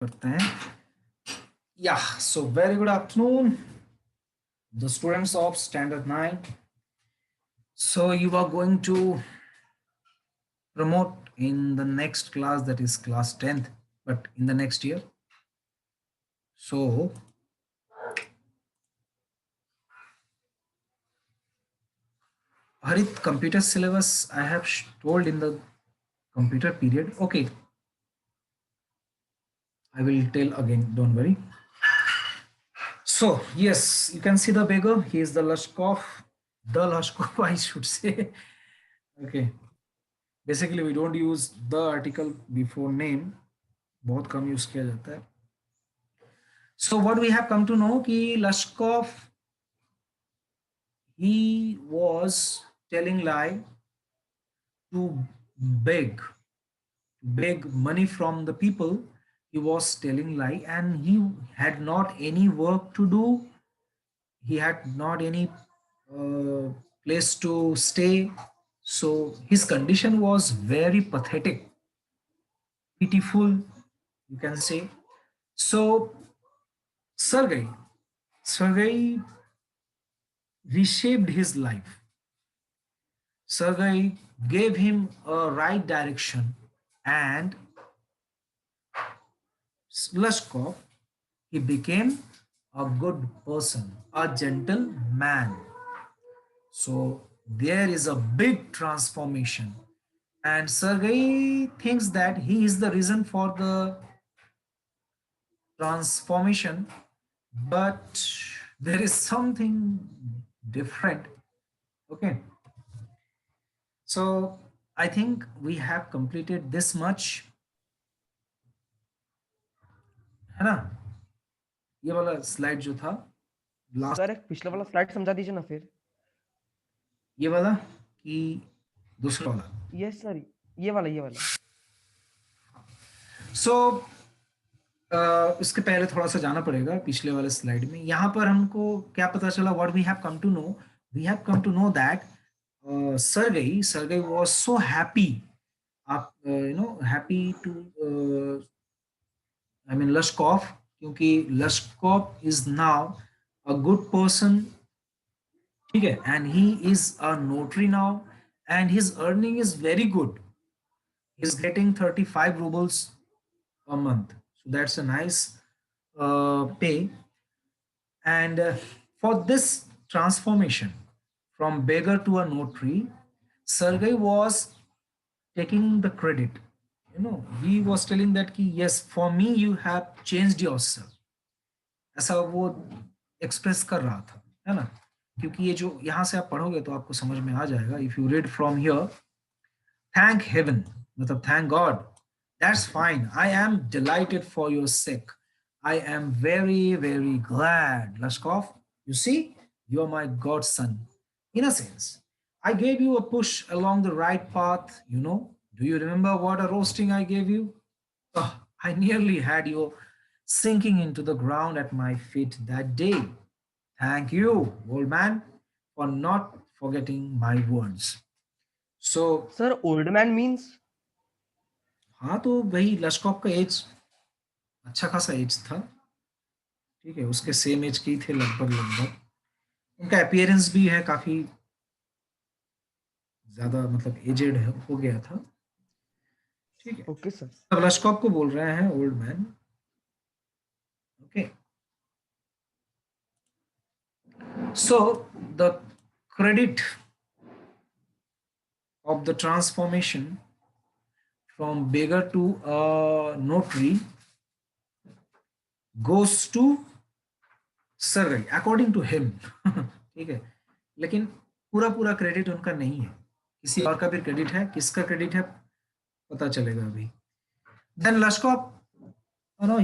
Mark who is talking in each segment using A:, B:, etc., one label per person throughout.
A: करते हैं. Yeah, so very good afternoon, the students of Standard 9. So you are going to promote in the next class, that is class 10th, but in the next year. So Harit, computer syllabus I have told in the computer period. Okay, I will tell again, don't worry. So yes, you can see the beggar. He is the Lushkov, I should say. Okay. Basically, we don't use the article before name. बहुत कम use किया जाता है. So what we have come to know कि Lushkov, he was telling lie to beg money from the people. He was telling lie, and he had not any work to do. He had not any uh, place to stay. So his condition was very pathetic, pitiful, you can say. So Sergei reshaped his life. Sergei gave him a right direction, and Lushkov, he became a good person, a gentle man. So there is a big transformation, and Sergei thinks that he is the reason for the transformation, but there is something different. Okay, so I think we have completed this much, है ना. ये वाला slide जो था last,
B: sir एक पिछला वाला slide समझा दीजिए ना फिर.
A: ये वाला कि दूसरा वाला.
B: यस सर, ये वाला.
A: सो इसके पहले थोड़ा सा जाना पड़ेगा पिछले वाले स्लाइड में. यहाँ पर हमको क्या पता चला, what we have come to know, we have come to know that Sergey was so happy, happy to Lushkov, क्योंकि Lushkov is now a good person, ठीक है, and he is a notary now, and his earning is very good. He's getting 35 rubles a month, so that's a nice pay. And for this transformation from beggar to a notary, Sergey was taking the credit. He was telling that ki, yes, for me you have changed yourself. ऐसा वो express कर रहा था, है ना. क्योंकि ये जो यहाँ से आप पढ़ोगे तो आपको समझ में आ जाएगा. If you read from here, thank heaven, मतलब thank God, that's fine, I am delighted for your sake, I am very, very glad, Lashkov. You see, you are my godson. In a sense, I gave you a push along the right path, you know. Do you remember what a roasting I gave you? Oh, I nearly had you sinking into the ground at my feet that day. Thank you, old man, for not forgetting my words. So,
B: sir old man means?
A: हाँ, तो वही लश्कॉफ का as अच्छा खासा as था, ठीक है, उसके सेम एज के ही थे लगभग लगभग. उनका अपीयरेंस भी है काफी ज्यादा, मतलब एजेड है, हो गया था, ठीक है.
B: Okay sir.
A: अब लश्कॉफ को बोल रहे हैं old man. Okay, so the credit of the transformation from beggar to a notary goes to Sergey, according to him. ठीक है, लेकिन पूरा पूरा क्रेडिट उनका नहीं है, किसी और का भी क्रेडिट है. किसका क्रेडिट है पता चलेगा अभी. Then Lashkov,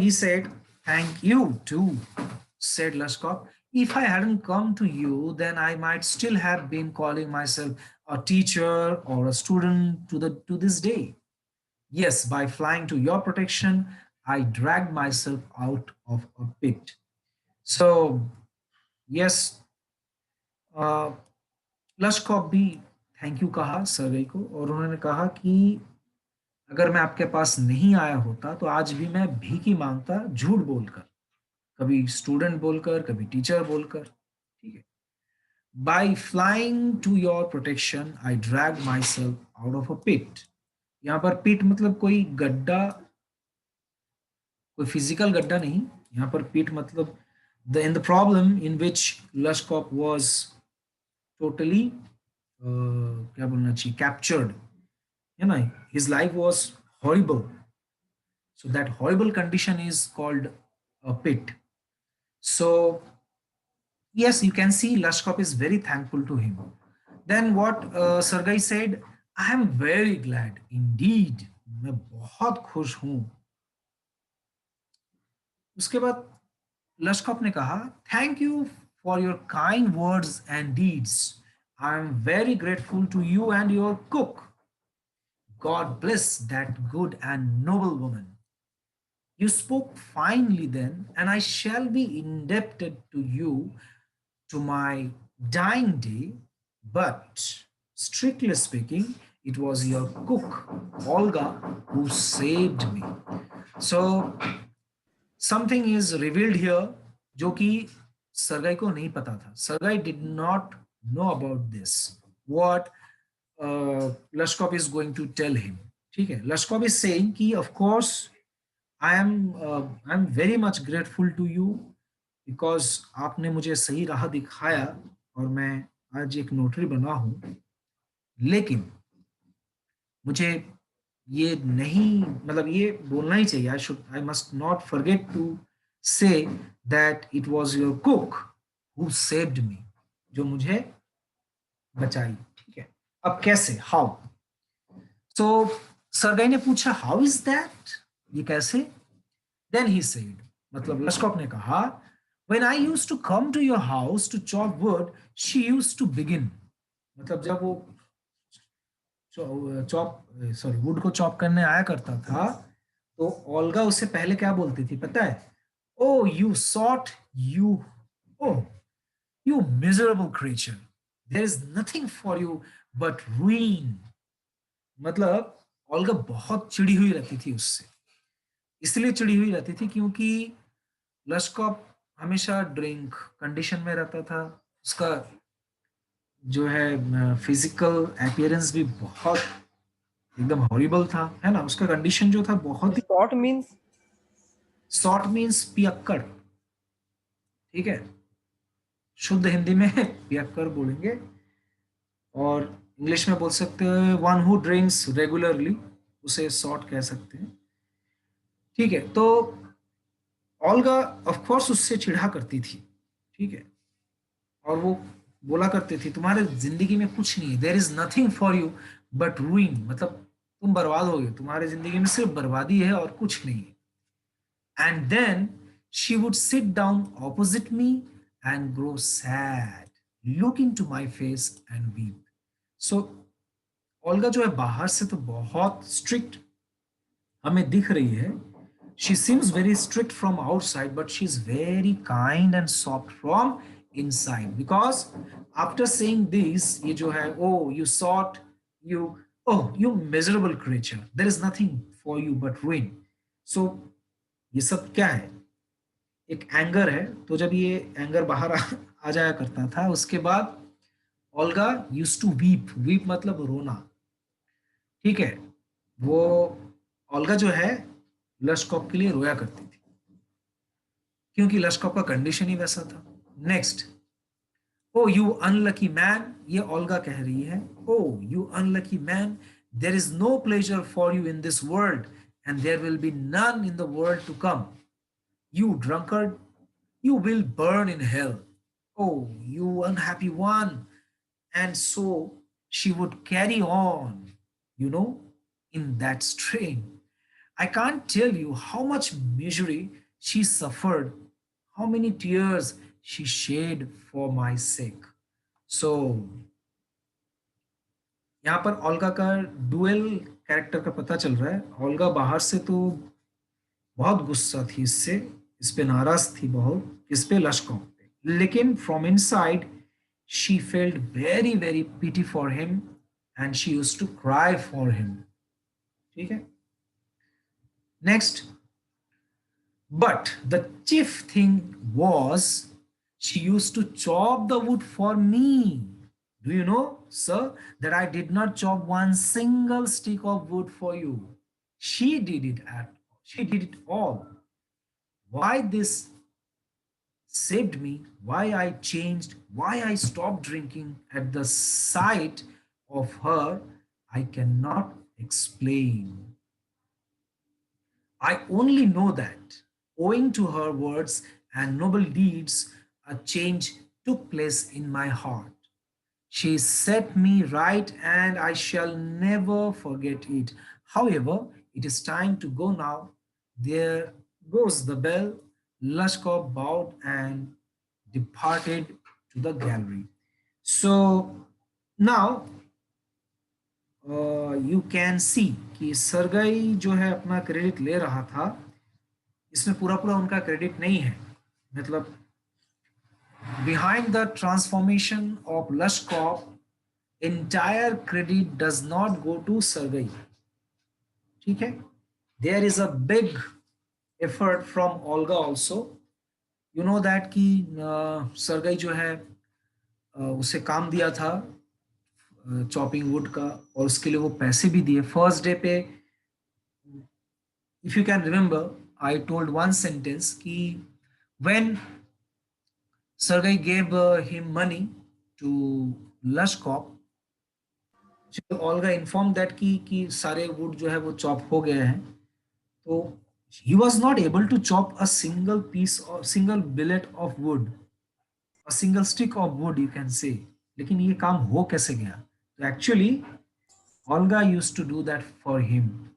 A: he said, "Thank you too," said Lashkov. "If I hadn't come to you, then I might still have been calling myself a teacher or a student to this day. Yes, by flying to your protection, I dragged myself out of a pit." So, yes, लश्कॉफ भी thank you कहा सर्गई को, और उन्होंने कहा कि अगर मैं आपके पास नहीं आया होता तो आज भी मैं भीख मांगता, झूठ बोलकर, कभी स्टूडेंट बोलकर, कभी टीचर बोलकर। ठीक है। By flying to your protection I drag myself out of a pit. यहाँ पर पिट मतलब कोई गड्ढा, कोई फिजिकल गड्ढा नहीं। यहाँ पर पिट मतलब the in the problem in which Lushkoff was totally, क्या बोलना चाहिए, कैप्चर्ड, है ना। His life was horrible, so that horrible condition is called a pit. So yes, you can see Lashkov is very thankful to him. Then what Sergei said, I am very glad indeed, मैं बहुत खुश हूं। उसके बाद Lushkoff ने कहा, thank you for your kind words and deeds, I am very grateful to you and your cook, God bless that good and noble woman. You spoke finely then, and I shall be indebted to you to my dying day. But strictly speaking, it was your cook, Olga, who saved me. So something is revealed here जो कि सरगाई को नहीं पता था. Sergei did not know about this. What Lashkov is going to tell him. ठीक है. Lashkov is saying कि of course I'm very much grateful to you because आपने मुझे सही राह दिखाया और मैं आज एक नोटरी बना हूं, लेकिन मुझे ये नहीं, मतलब ये बोलना ही चाहिए, I must not forget to say that it was your cook who saved me, जो मुझे बचाई। ठीक है। अब कैसे, हाउ? तो सरगाई ने पूछा, हाउ इज दैट, ये कैसे? देन ही सेड, मतलब लश्कॉप ने कहा, when I used to come to your house to chop wood, she used to begin, मतलब जब वो चॉप सॉरी वुड को चॉप करने आया करता था, तो ओल्गा उससे पहले क्या बोलती थी पता है? Oh you sot, you, oh you miserable creature, there is nothing for you but ruin। मतलब ओल्गा बहुत चिड़ी हुई रहती थी उससे, इसलिए चिड़ी हुई रहती थी क्योंकि लश्कॉप हमेशा ड्रिंक कंडीशन में रहता था। उसका जो है फिजिकल अपीयरेंस भी बहुत एकदम हॉरिबल था, है ना। उसका कंडीशन जो था बहुत ही,
B: Sort means?
A: सॉर्ट मीन्स पियक्कड़। ठीक है। शुद्ध हिंदी में पियक्कड़ बोलेंगे, और इंग्लिश में बोल सकते हैं वन हु ड्रिंक्स रेगुलरली, उसे सॉर्ट कह सकते हैं। ठीक है। तो ओल्गा ऑफ कोर्स उससे चिढ़ा करती थी। ठीक है। और वो बोला करते थे, तुम्हारे जिंदगी में कुछ नहीं है, there is nothing for you but रूइन, मतलब तुम बर्बाद हो गए, तुम्हारे जिंदगी में सिर्फ बर्बादी है और कुछ नहीं है। And then she would sit down opposite me and grow sad, look into my face and weep. So Olga जो है बाहर से तो बहुत स्ट्रिक्ट हमें दिख रही है, she seems very strict from outside but she's very kind and soft from inside, because after saying this, ये जो है, oh you sought, you, oh you miserable creature, there is nothing for you but ruin. So ये सब क्या है? एक anger है। तो जब ये एंगर बाहर आ जाया करता था, उसके बाद Olga used to weep, weep मतलब रोना। ठीक है। वो ओल्गा जो है लश्कॉप के लिए रोया करती थी, क्योंकि लश्कॉप का कंडीशन ही वैसा था। Next, oh you unlucky man, ये ओल्गा कह रही है, oh you unlucky man, there is no pleasure for you in this world and there will be none in the world to come, you drunkard, you will burn in hell. Oh, you unhappy one. And so she would carry on, you know, in that strain. I can't tell you how much misery she suffered, how many tears she shed for my sake. So, यहाँ पर Olga का dual character का पता चल रहा है। Olga बाहर से तो बहुत गुस्सा थी इससे, इस पे नाराज थी बहुत, किस पे? लश्कों पे। लेकिन from inside she felt very very pity for him and she used to cry for him. ठीक है। Next, but the chief thing was she used to chop the wood for me. Do you know, sir, that I did not chop one single stick of wood for you? She did it at she did it all. Why this saved me, why I changed, why I stopped drinking at the sight of her, I cannot explain. I only know that, owing to her words and noble deeds, a change took place in my heart. She set me right and I shall never forget it. However, it is time to go now. There goes the bell. Lashkov bowed and departed to the gallery. So now you can see कि Sergei जो है अपना credit ले रहा था, इसमें पूरा पूरा उनका क्रेडिट नहीं है. मतलब behind the transformation of Lashkov, entire credit does not go to Sergey. ठीक है? There is a big effort from Olga also. You know that कि सरगई जो है उसे काम दिया था चॉपिंग वुड का, और उसके लिए वो पैसे भी दिए फर्स्ट डे पे. If you can remember, I told one sentence कि when Sergei gave him money to Lushkoff, Olga inform that कि सारे वुड जो है वो चॉप हो गए हैं. तो he was not able to chop a single piece or single billet of wood, a single stick of wood you can say. लेकिन ये काम हो कैसे गया? तो actually Olga used to do that for him.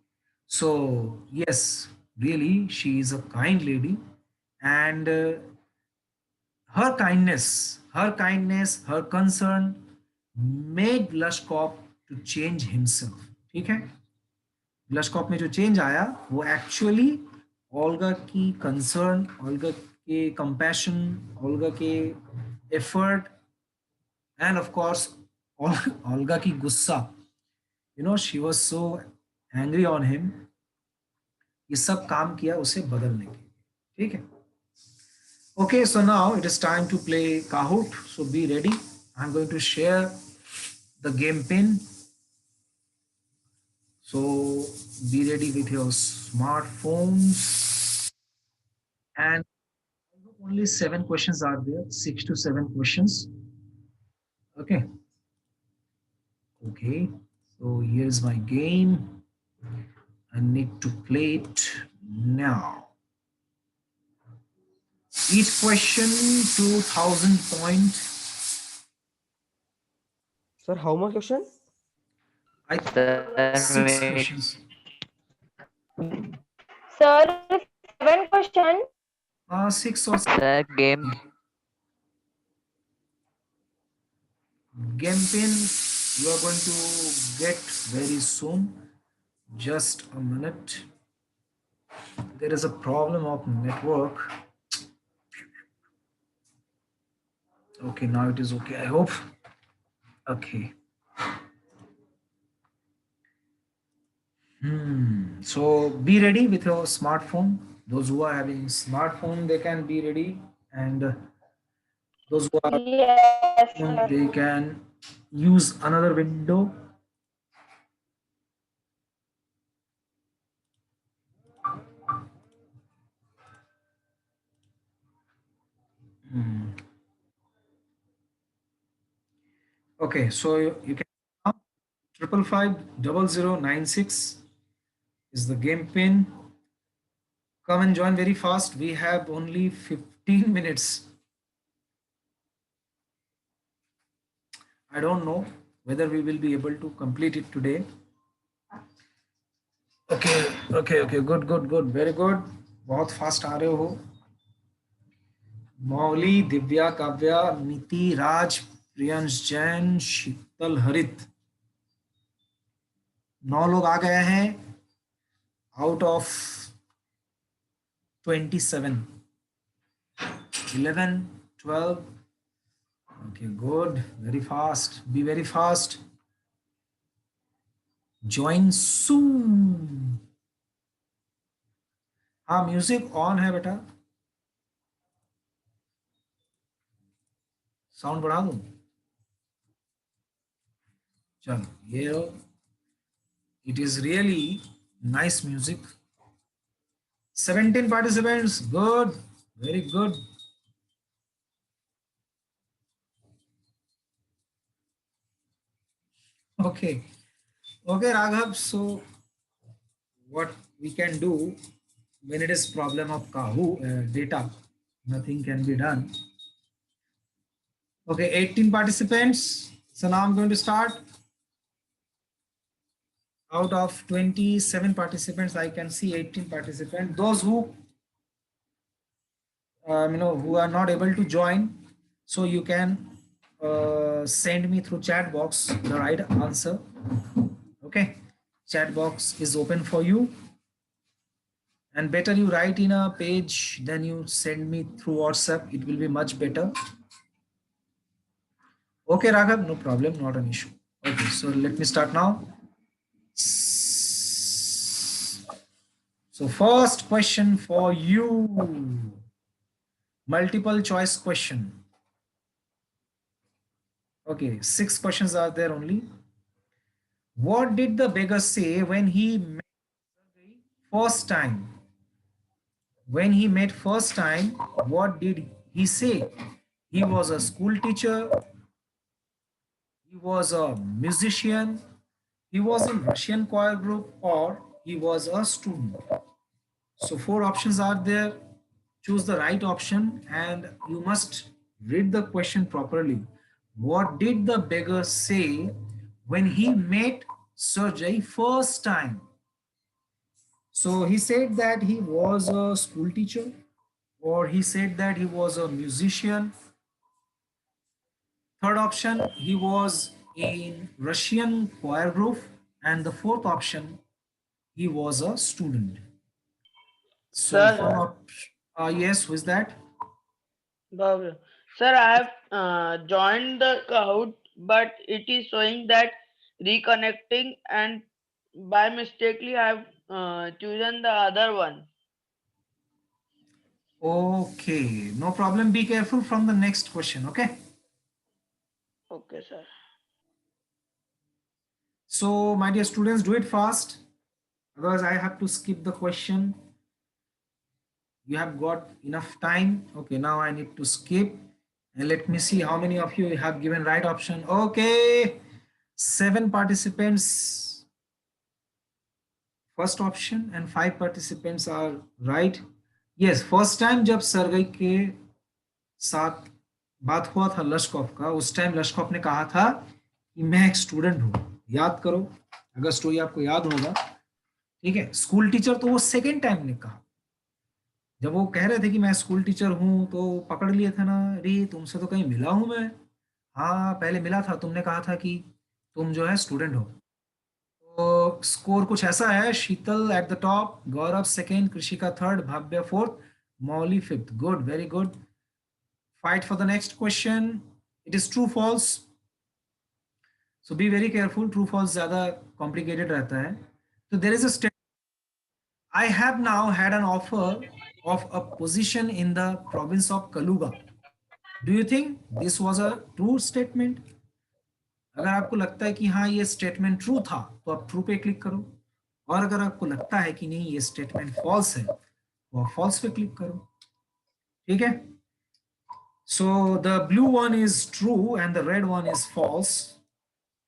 A: So yes, really she is a kind lady, and her concern made Lashkov to change himself. ठीक है? लशकॉप में जो चेंज आया वो एक्चुअली ओल्गा की कंसर्न, ओल्गा के कंपैशन, ओल्गा के effort, end of course Olga की गुस्सा. You know she was so angry on him. ये सब काम किया उसे बदलने के लिए. ठीक है? Okay, so now it is time to play Kahoot. So be ready. I am going to share the game pin. So be ready with your smartphones. And only 7 questions are there, 6 to 7 questions. Okay. Okay. So here's my game. I need to play it now. Each question 2000 point.
B: Sir, how much question?
A: I think 6 questions.
C: Sir, 7 question.
A: 6 or 7.
D: The game.
A: Game pin you are going to get very soon. Just a minute. There is a problem of network. Okay, now it is okay, I hope. Okay. So be ready with your smartphone. Those who are having smartphone, they can be ready, and those who are
C: Yes, sir.
A: they can use another window. Okay, so you can 5550096 is the game pin. Come and join very fast. We have only 15 minutes. I don't know whether we will be able to complete it today. Okay, good, very good. बहुत fast आ रहे हो. मौली, दिव्या, काव्या, नीति, राज, प्रियंश जैन, शीतल, हरित. 9 लोग आ गए हैं out of 27. 11, 12. Okay, good. Very fast. Be very fast. Join soon. हाँ music on है बेटा, साउंड बढ़ा दूं? चलो ये it is really nice music. 17 participants, good, very good. Okay, okay Raghav, so what we can do when it is problem of Kahoot data, nothing can be done. Okay, 18 participants. So now I'm going to start. Out of 27 participants, I can see 18 participants. Those who who are not able to join, so you can send me through chat box the right answer. Okay, chat box is open for you, and better you write in a page than you send me through WhatsApp. It will be much better. Okay, Raghav, no problem, not an issue. Okay, so let me start now. So first question for you, multiple choice question. Okay, 6 questions are there only. What did the beggar say when he met first time? When he met first time, what did he say? He was a school teacher, he was a musician, he was in Russian choir group, or he was a student. So 4 options are there. Choose the right option and you must read the question properly. What did the beggar say when he met Sergey first time? So he said that he was a school teacher, or he said that he was a musician. Third option, he was in Russian choir group. And the fourth option, he was a student. So
D: Sir,
A: four yes, who is that?
D: Bhavya. Sir, I have joined the Kahoot, but it is showing that reconnecting, and by mistakenly I have chosen the other one.
A: Okay, no problem. Be careful from the next question. Okay.
D: Okay, sir.
A: So, my dear students, do it fast. Otherwise, I have to skip the question. You have got enough time. Okay, now I need to skip. And let me see how many of you have given right option. Okay, 7 participants first option and 5 participants are right. Yes, first time जब Sergei के साथ बात हुआ था लश्कॉफ का, उस time लश्कॉफ ने कहा था कि मैं एक स्टूडेंट हूँ. याद करो, अगर स्टोरी आपको याद होगा. ठीक है, स्कूल टीचर तो वो सेकेंड टाइम ने कहा. जब वो कह रहे थे कि मैं स्कूल टीचर हूँ तो पकड़ लिए थे ना, अरे तुमसे तो कहीं मिला हूँ मैं. हाँ पहले मिला था, तुमने कहा था कि तुम जो है स्टूडेंट हो. तो स्कोर कुछ ऐसा है, Sheetal at the top, Gaurav second, Krishika third, Bhavya fourth, Mauli fifth. Good, very good. Fight for the next question. It is true false. So be very careful. True false ज़्यादा complicated रहता है. So there is a statement. I have now had an offer of a position in the province of Kaluga. Do you think this was a true statement? अगर आपको लगता है कि हाँ ये स्टेटमेंट ट्रू था तो आप ट्रू पे क्लिक करो, और अगर आपको लगता है कि नहीं ये स्टेटमेंट फॉल्स है तो आप फॉल्स पे क्लिक करो. ठीक है. So the blue one is true and the red one is false.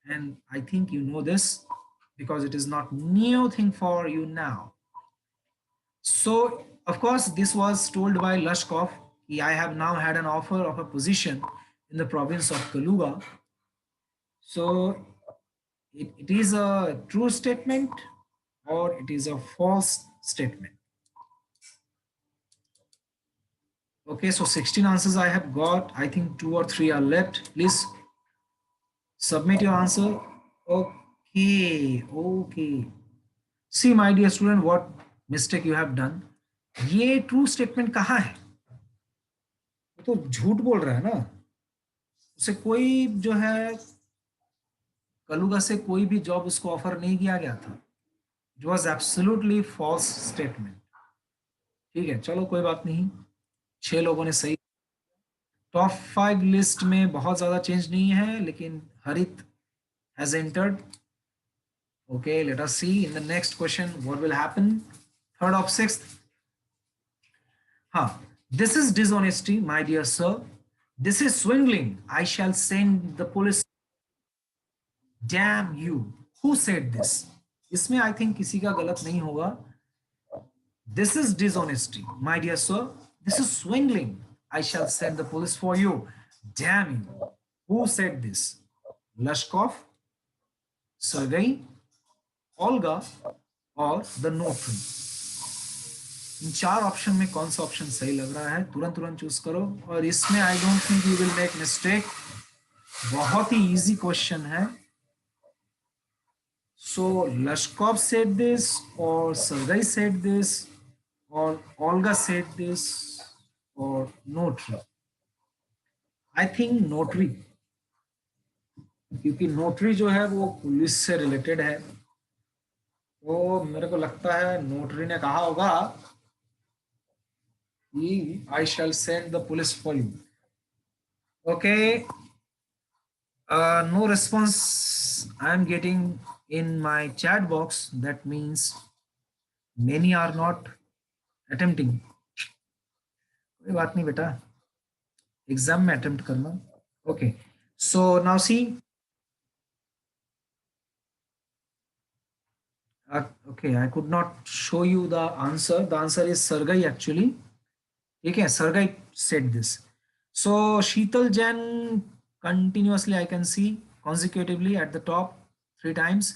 A: And I think you know this because it is not new thing for you now. So of course this was told by Lashkov. I have now had an offer of a position in the province of Kaluga. So it is a true statement or it is a false statement. Okay, so 16 answers I have got. I think 2 or 3 are left. Please submit your answer. Okay, okay. See my dear student, what mistake you have done. ये true statement कहाँ है? वो तो झूठ बोल रहा है ना. उसे कोई जो है कलुगा से कोई भी जॉब उसको ऑफर नहीं किया गया था. It was absolutely false statement. ठीक है, चलो कोई बात नहीं, 6 लोगों ने सही। टॉप 5 लिस्ट में बहुत ज्यादा चेंज नहीं है, लेकिन हरित has entered. Okay, let us see in the next question what will happen. Third of sixth. Huh. This is dishonesty, my dear sir. This is swindling. I shall send the police. Damn you. Who said this? इसमें I think किसी का गलत नहीं होगा. This is dishonesty, my dear sir. This is swindling. I shall send the police for you. Damn you. Who said this? Lashkov, Sergei, Olga और the notary. In 4 option में कौन सा ऑप्शन सही लग रहा है, तुरंत तुरंत चूज करो. और इसमें I don't think you will make mistake. बहुत ही इजी क्वेश्चन है. सो लश्कॉव सेड दिस और सर्गई सेड दिस और ओल्गा सेड दिस और नोटरी. आई थिंक नोटरी, क्योंकि नोटरी जो है वो पुलिस से रिलेटेड है. तो मेरे को लगता है नोटरी ने कहा होगा कि I shall send the police for you. Okay, no response I am getting in my chat box. That means many are not attempting. कोई बात नहीं बेटा, एग्जाम में अटेम्प्ट करना. Okay, so now see. Okay, I could not show you the answer. The answer is Sergei actually. ठीक है, Sergei said this. So Sheetal Jain continuously I can see consecutively at the top 3 times.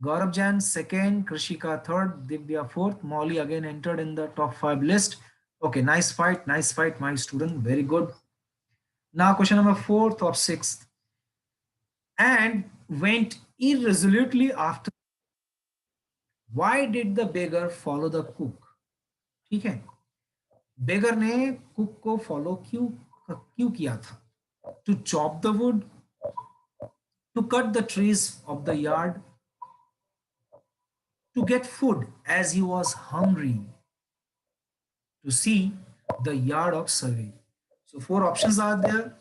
A: Gaurav Jain second, Krishika third, Divya fourth, Molly again entered in the top 5 list. Okay, nice fight, my student, very good. Now question number 4th of 6th. And went irresolutely after. Why did the beggar follow the cook? ठीक है, बेगर ने cook को follow क्यों किया था? To chop the wood, to cut the trees of the yard, to get food as he was hungry, to see the yard of survey. So 4 options are there.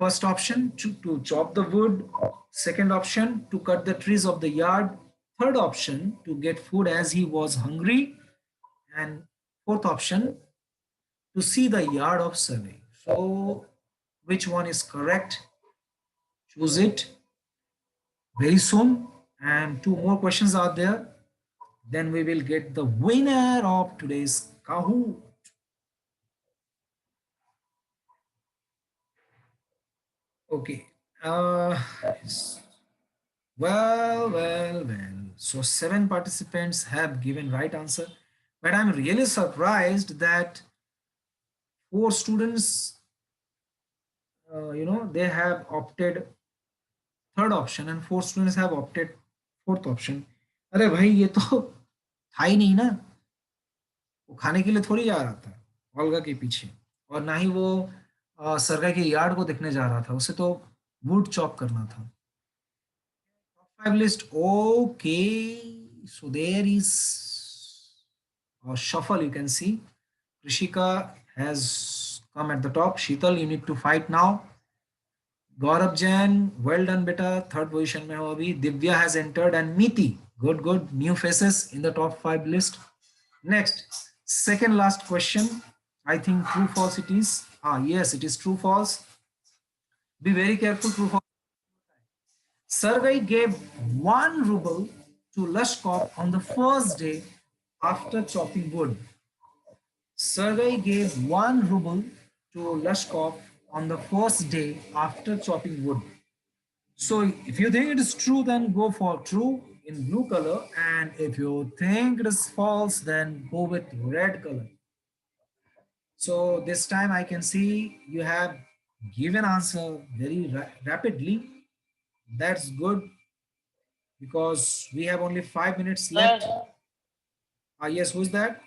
A: First option to chop the wood, second option to cut the trees of the yard, third option to get food as he was hungry, and fourth option to see the yard of survey. So which one is correct? Choose it very soon. And 2 more questions are there. Then we will get the winner of today's Kahoot. Okay. Well. So 7 participants have given right answer, but I'm really surprised that 4 students, they have opted third option and 4 students have opted fourth option. अरे भाई, ये तो था ही नहीं ना. वो खाने के लिए थोड़ी जा रहा था ओल्गा के पीछे, और ना ही वो सरगा के यार्ड को देखने जा रहा था. उसे तो वुड चॉप करना था. Top 5 list. Okay, so there is a shuffle, you can see. Rishika has come at the top. Sheetal, you need to fight now. Gaurav Jain, well done beta, third position mein ho abhi. Divya has entered and Meeti, good, new faces in the top 5 list. Next, second last question. I think true false it is. Yes, it is true false. Be very careful, true false. Sergei gave 1 ruble to Lashkov on the first day after chopping wood. Sergei gave 1 ruble to Lashkov on the first day after chopping wood. So if you think it is true, then go for true in blue color. And if you think it is false, then go with red color. So this time I can see you have given answer very rapidly. That's good, because we have only 5 minutes left. Yes, who's that?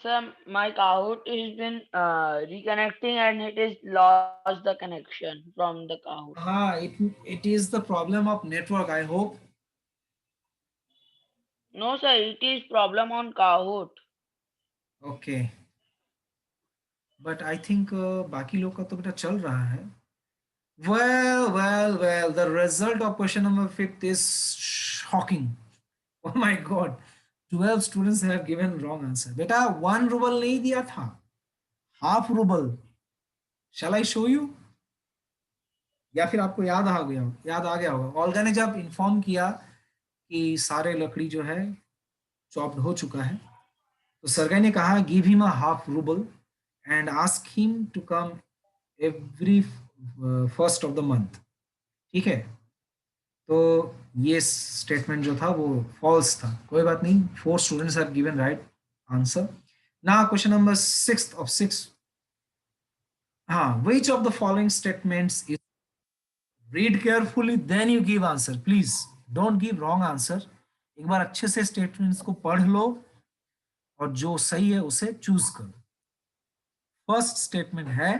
D: Sir, my Kahoot has been reconnecting and it is lost the connection from the Kahoot.
A: It is the problem of network, I hope.
D: No, sir, it is problem on Kahoot.
A: Okay, but I think बाकी लोग का तो बेटा चल रहा है. Well, the result of question number 5 is shocking. Oh my God, 12 students have given wrong answer. बेटा 1 ruble नहीं दिया था, half ruble. Shall I show you? या फिर आपको याद आ गया होगा. ऑल्गा ने जब इन्फॉर्म किया कि सारे लकड़ी जो है चॉप्ड हो चुका है, तो सरगाई ने कहा give him a half rouble and ask him to come every first of the month. ठीक है, तो ये स्टेटमेंट जो था वो फॉल्स था. कोई बात नहीं, 4 students have given right answer. Now question number 6 of 6. हाँ, which of the following statements is, read carefully then you give answer, please don't give wrong answer. एक बार अच्छे से स्टेटमेंट्स को पढ़ लो और जो सही है उसे चूज करो. फर्स्ट स्टेटमेंट है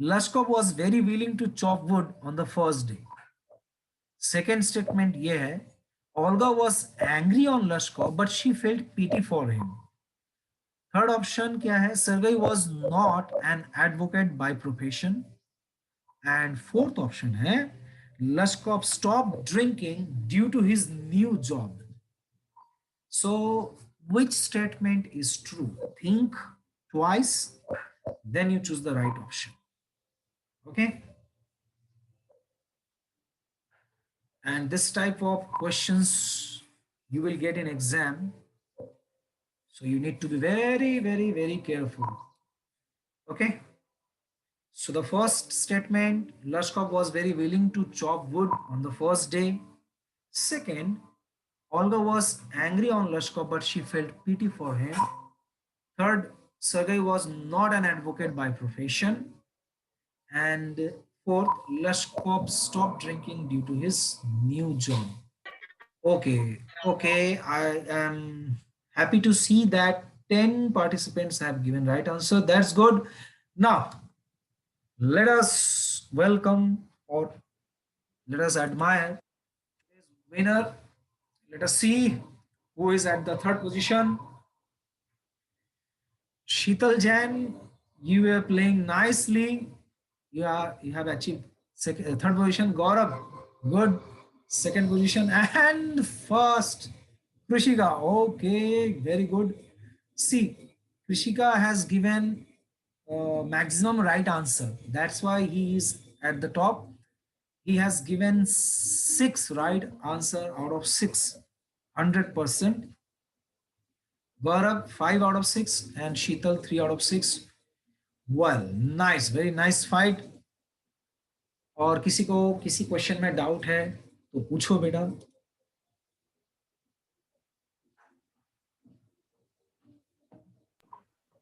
A: Lushkoff was very willing to chop wood on the first day. Second statement ये है Olga was angry on Lashkov but she felt pity for him. Third option क्या है, Sergei was not an advocate by profession. And fourth option है Lashkov stopped drinking due to his new job. So which statement is true? Think twice, then you choose the right option. Okay, and this type of questions you will get in exam, so you need to be very careful. Okay, so the first statement, Lashkov was very willing to chop wood on the first day. Second, Olga was angry on Lashkov but she felt pity for him. Third, Sergei was not an advocate by profession. And fourth, Lashkov stopped drinking due to his new job. Okay, I am happy to see that 10 participants have given right answer. That's good. Now, let us welcome or let us admire this winner. Let us see who is at the third position. Sheetal Jain, you were playing nicely. You have achieved third position. Gaurav, good. Second position. And first, Krishika. Okay, very good. See, Krishika has given maximum right answer. That's why he is at the top. He has given 6 right answer out of 6, 100%. Gaurav 5 out of 6 and Sheetal 3 out of 6. Well, nice, very nice fight. और किसी को किसी question में doubt है तो पूछो बेटा.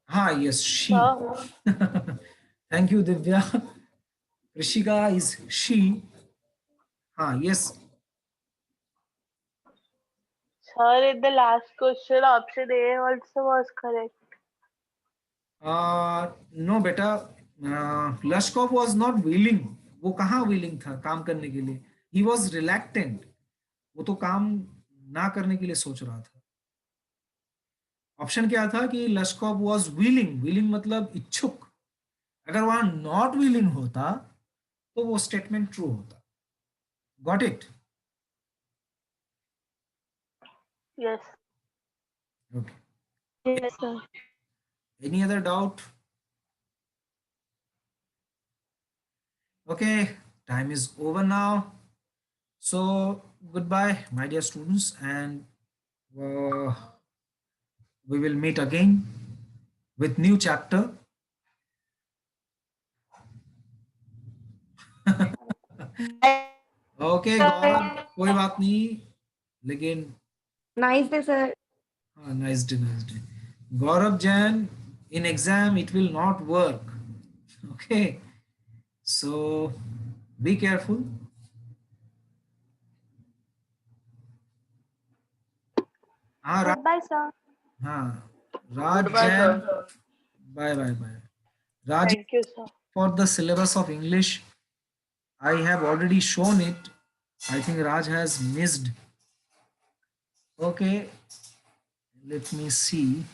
A: हाँ, yes, she. Thank you, Divya. Krishika is she. हाँ, yes.
C: Sir, the last question option A also was correct.
A: No बेटा, Lashkov was not willing. वो कहाँ willing था काम करने के लिए? He was reluctant. वो तो काम ना करने के लिए सोच रहा था. ऑप्शन क्या था कि Lashkov was willing. Willing मतलब इच्छुक. अगर वहां not willing होता तो वो स्टेटमेंट ट्रू होता. Got it?
C: Yes.
A: Okay.
C: Yes, sir.
A: Any other doubt? Okay, time is over now. So goodbye, my dear students, and we will meet again with new chapter. Okay, Gaurav, कोई बात नहीं, लेकिन
C: Nice day, sir.
A: nice day. Gaurav Jain, in exam it will not work. Okay, so be careful.
C: Goodbye, sir.
A: Raj
D: Goodbye,
A: Jain,
D: sir.
A: bye. Raj,
C: Thank you, sir.
A: for the syllabus of English, I have already shown it. I think Raj has missed. Okay, let me see.